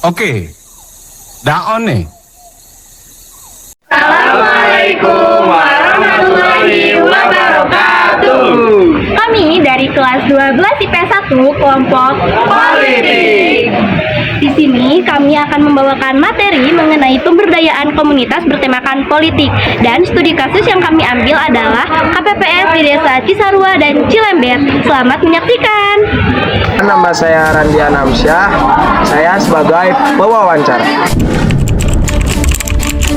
Oke, daon nih. Assalamualaikum warahmatullahi wabarakatuh. Kami dari kelas 12 IPS 1 kelompok Politik. Di sini kami akan membawakan materi mengenai pemberdayaan komunitas bertemakan politik, dan studi kasus yang kami ambil adalah KPPS di Desa Cisarua dan Cilember. Selamat menyaksikan. Nama saya Randian Amsyah, saya sebagai pewawancara.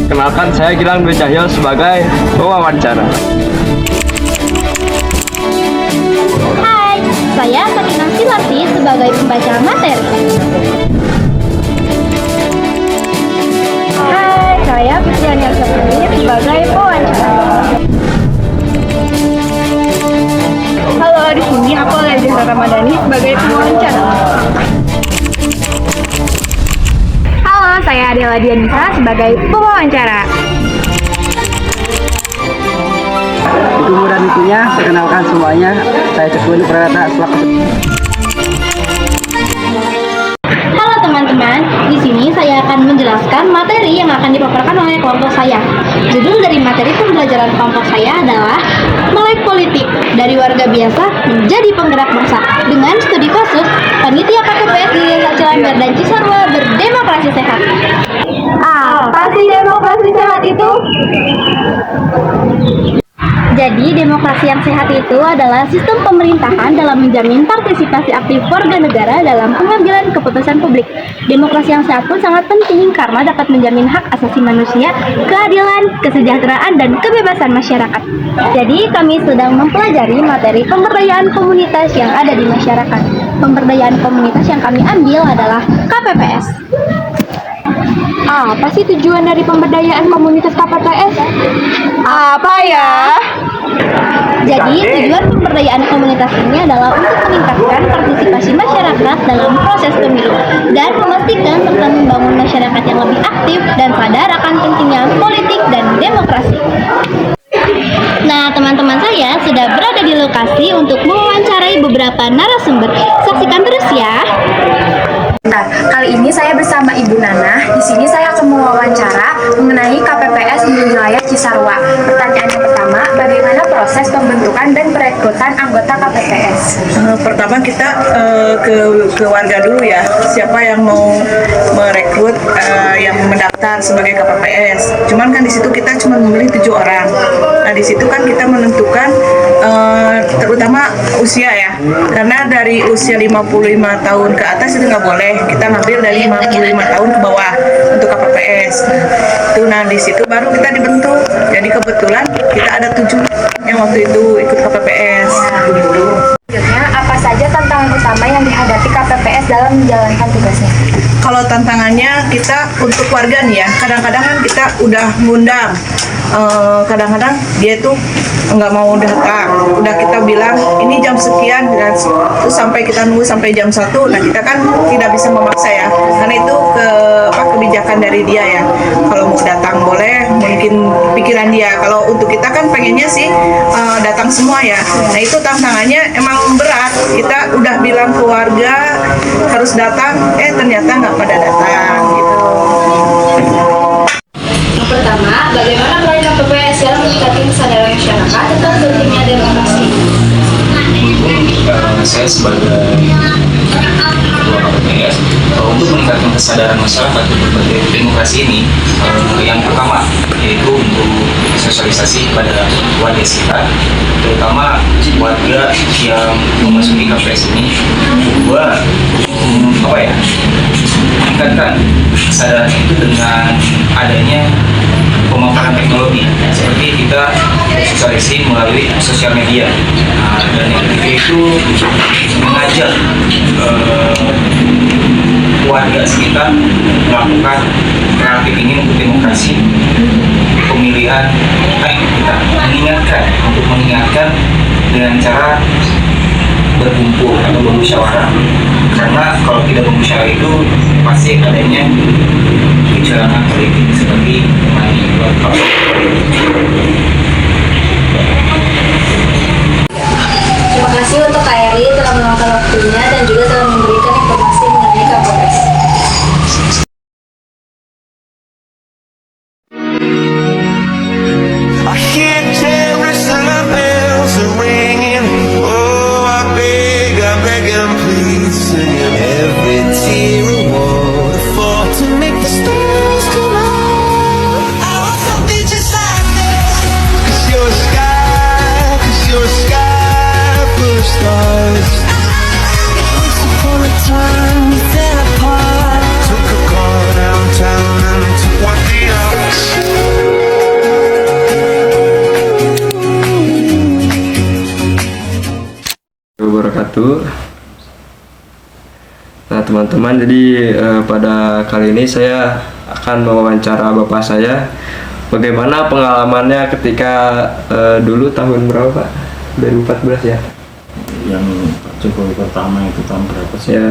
Kenalkan, saya Gilang Dwi Cahyo sebagai pewawancara. Hai, saya Sakinah Silati sebagai pembaca materi. Hai, saya Fitriania Septemir sebagai pewawancara. Halo, di sini aku Lezahra Ramadhani sebagai pewawancara. Halo, saya Adela Dianisa sebagai pewawancara. Itu mudah intinya, perkenalkan semuanya. Saya Cekuni Pranata selaku. Halo teman-teman, di sini saya akan menjelaskan materi yang akan dipaparkan oleh kelompok saya. Judul dari materi pembelajaran kelompok saya adalah Melek Politik dari Warga Biasa Menjadi Penggerak Bangsa, dengan studi kasus Panitia KPPS di Desa Cilember dan Cisarua Berdemokrasi Sehat. Apa sih demokrasi sehat itu? Jadi, demokrasi yang sehat itu adalah sistem pemerintahan dalam menjamin partisipasi aktif warga negara dalam pengambilan keputusan publik. Demokrasi yang sehat pun sangat penting karena dapat menjamin hak asasi manusia, keadilan, kesejahteraan, dan kebebasan masyarakat. Jadi, kami sedang mempelajari materi pemberdayaan komunitas yang ada di masyarakat. Pemberdayaan komunitas yang kami ambil adalah KPPS. Apa sih tujuan dari pemberdayaan komunitas KPPS? Apa ya? Jadi, tujuan pemberdayaan komunitas ini adalah untuk meningkatkan partisipasi masyarakat dalam proses pemilu dan memastikan serta membangun masyarakat yang lebih aktif dan sadar akan pentingnya politik dan demokrasi. Nah, teman-teman saya sudah berada di lokasi untuk mewawancarai beberapa narasumber. Saksikan terus ya. Nah, kali ini saya bersama Ibu Nana. Di sini saya akan mewawancara mengenai KPPS di wilayah Cisarua. Pertanyaan yang pertama, bagaimana proses pembentukan dan perekrutan anggota KPPS? Pertama kita ke warga dulu ya, siapa yang mau merekrut yang mendaftar sebagai KPPS. Cuman kan di situ kita cuma memilih 7 orang. Nah di situ kan kita menentukan terutama usia ya, karena dari usia 55 tahun ke atas itu nggak boleh. Kita ngambil dari 55 tahun ke bawah untuk KPPS. Nah di situ baru kita dibentuk. Jadi kebetulan kita ada 7 yang waktu itu ikut KPPS. Selanjutnya, apa saja tantangan utama yang dihadapi KPPS dalam menjalankan tugasnya? Kalau tantangannya kita untuk warga nih ya, kadang-kadang kan kita udah ngundang, kadang-kadang dia tuh nggak mau datang. Udah kita bilang ini jam sekian, terus sampai kita nunggu sampai jam 1. Nah kita kan tidak bisa memaksa ya, karena itu kebijakan dari dia ya. Kalau mau datang boleh, mungkin pikiran dia. Kalau untuk kita kan pengennya sih datang semua ya. Nah itu tantangannya emang berat. Kita udah bilang ke warga harus datang, ternyata nggak pada datang gitu. Yang pertama, bagaimana peran KPPS dalam meningkatkan kesadaran masyarakat tentang pentingnya demokrasi? Saya sebagai ketua KPPS untuk meningkatkan kesadaran masyarakat untuk demokrasi ini, yang pertama yaitu untuk sosialisasi kepada warga sekitar, terutama warga yang memasuki KPPS ini. Kedua, meningkatkan kesadaran itu dengan adanya pemaparan teknologi, seperti kita sosialisasi melalui sosial media. Dan yang ketiga itu mengajak warga sekitar melakukan kreatif ini untuk demokrasi pemilihan. Kita mengingatkan dengan cara berkumpul atau bermusyawarah, karena kalau tidak bermusyawarah itu pasti adanya kecurangan politik seperti Terima kasih untuk KRI telah meluangkan waktunya dan juga telah memberikan informasi mengenai KPPS. wabarakatuh. Nah teman-teman, jadi pada kali ini saya akan mewawancara bapak saya bagaimana pengalamannya ketika dulu tahun berapa Pak? 2014 ya? Yang Pak Jokowi pertama itu tahun berapa sih? Ya,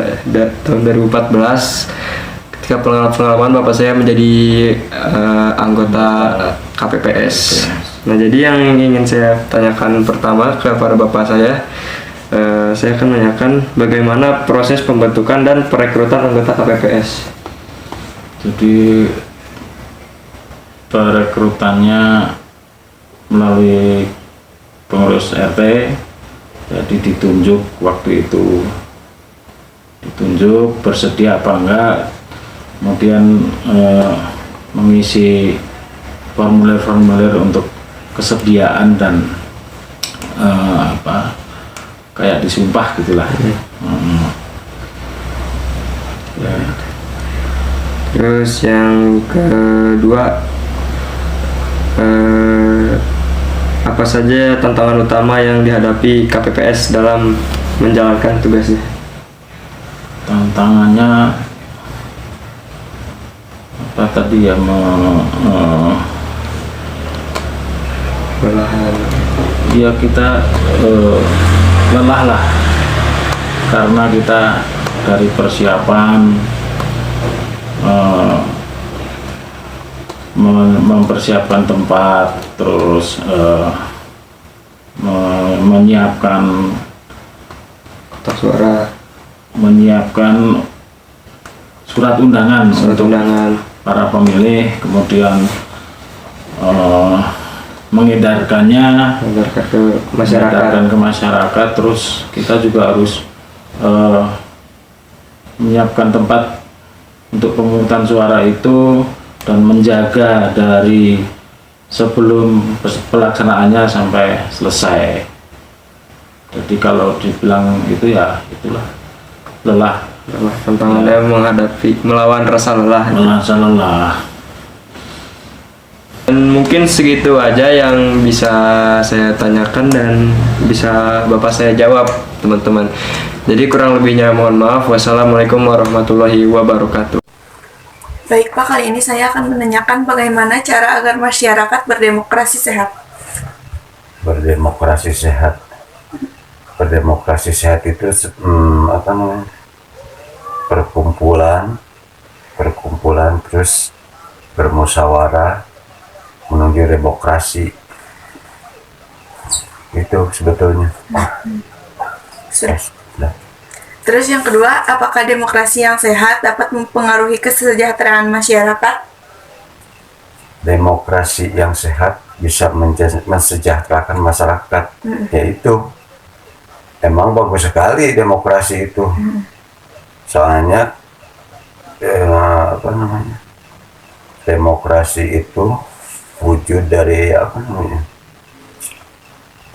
tahun 2014 ketika pengalaman bapak saya menjadi anggota KPPS. Nah jadi yang ingin saya tanyakan pertama kepada bapak saya akan menanyakan bagaimana proses pembentukan dan perekrutan anggota KPPS. Jadi perekrutannya melalui pengurus RT, jadi ditunjuk waktu itu, ditunjuk bersedia apa enggak, kemudian mengisi formulir-formulir untuk kesediaan dan kayak disumpah gitulah. Ya. Terus yang kedua, apa saja tantangan utama yang dihadapi KPPS dalam menjalankan tugasnya? Tantangannya apa tadi ya, Belahan. ya kita lelah lah, karena kita dari persiapan mempersiapkan tempat, terus menyiapkan Kotak suara, menyiapkan surat undangan untuk para pemilih, kemudian mengedarkannya ke masyarakat, terus kita juga harus menyiapkan tempat untuk pemungutan suara itu dan menjaga dari sebelum pelaksanaannya sampai selesai. Jadi kalau dibilang itu ya itulah, lelah. Tantangannya melawan rasa lelah. Dan mungkin segitu aja yang bisa saya tanyakan dan bisa bapak saya jawab, teman-teman. Jadi kurang lebihnya mohon maaf. Wassalamualaikum warahmatullahi wabarakatuh. Baik Pak, kali ini saya akan menanyakan bagaimana cara agar masyarakat berdemokrasi sehat. Berdemokrasi sehat. Berdemokrasi sehat itu perkumpulan terus bermusyawarah menuju demokrasi. Itu sebetulnya. Terus yang kedua, apakah demokrasi yang sehat dapat mempengaruhi kesejahteraan masyarakat? Demokrasi yang sehat bisa mensejahterakan masyarakat. Yaitu emang bagus sekali demokrasi itu. Soalnya demokrasi itu wujud dari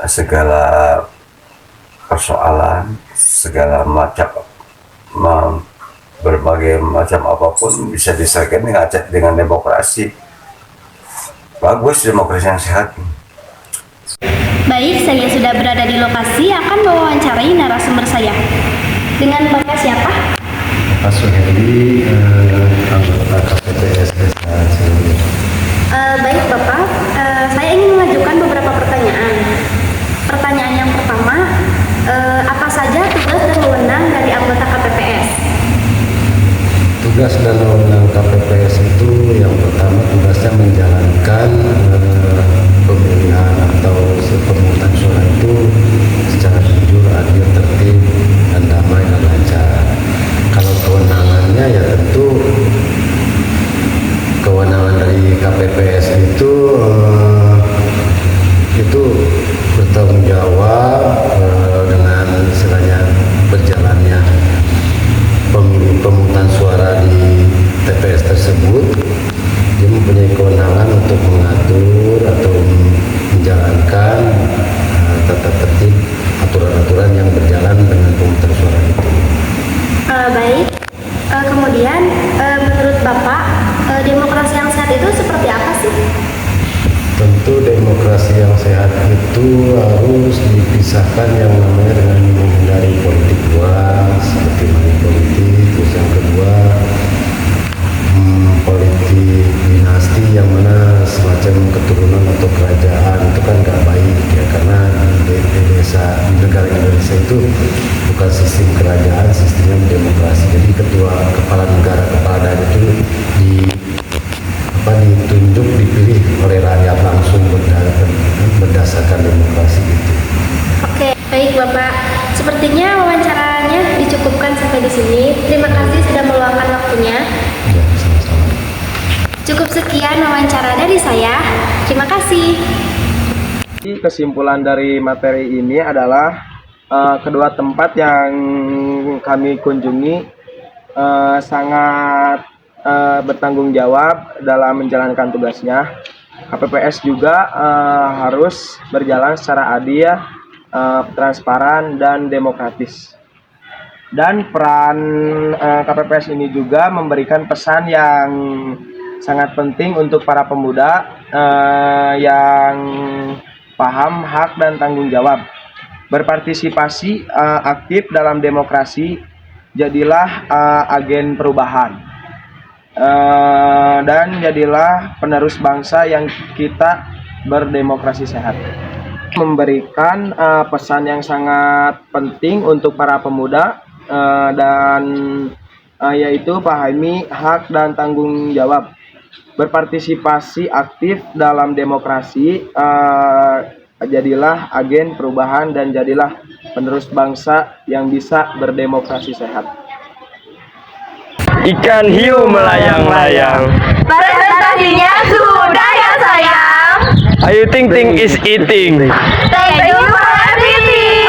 segala persoalan, segala macam berbagai macam apapun bisa diselesaikan dengan demokrasi. Bagus demokrasi yang sehat. Baik, saya sudah berada di lokasi akan mewawancarai narasumber saya. Dengan Bapak siapa? Pak Suheri, anggota KPPS Desa Cirebon. Baik Bapak, saya ingin mengajukan beberapa pertanyaan. Pertanyaan yang pertama, apa saja tugas dan wewenang dari anggota KPPS? Tugas dan wewenang KPPS itu yang pertama tugasnya menjalankan pemilihan atau pemungutan suara itu secara jujur, adil, tertib, dan damai dan lancar. Kalau kewenangannya ya tentu kewenangan dari KPPS itu bertanggung jawab dengan istilahnya berjalannya pemungutan suara di TPS tersebut. Dia mempunyai kewenangan untuk mengatur atau menjalankan tata tertib aturan-aturan yang berjalan dengan pemungutan suara itu. Baik, kemudian menurut Bapak demokrasi yang sehat itu seperti apa sih? Tentu demokrasi yang sehat itu harus dipisahkan yang namanya dengan menghindari politik money politik. Terus yang kedua, politik dinasti yang mana semacam keturunan atau kerajaan itu kan nggak baik ya, karena di negara Indonesia itu bukan sistem kerajaan, sistemnya demokrasi. Jadi kepala negara, kepala daerah itu ditunjuk, dipilih oleh rakyat langsung berdasarkan demokrasi itu. Oke, baik Bapak. Sepertinya wawancaranya dicukupkan sampai di sini. Terima kasih sudah meluangkan waktunya. Ya, sama-sama. Cukup sekian wawancara dari saya. Terima kasih. Kesimpulan dari materi ini adalah kedua tempat yang kami kunjungi sangat bertanggung jawab dalam menjalankan tugasnya. KPPS juga harus berjalan secara adil, transparan, dan demokratis. Dan peran KPPS ini juga memberikan pesan yang sangat penting untuk para pemuda yang paham hak dan tanggung jawab. Berpartisipasi aktif dalam demokrasi, jadilah agen perubahan. Dan jadilah penerus bangsa yang kita berdemokrasi sehat. Memberikan pesan yang sangat penting untuk para pemuda dan yaitu pahami hak dan tanggung jawab. Berpartisipasi aktif dalam demokrasi, jadilah agen perubahan dan jadilah penerus bangsa yang bisa berdemokrasi sehat. Ikan hiu melayang-layang. Presentasinya sudah ya sayang. Ayu Ting Ting is eating. Thank you Pak Riti.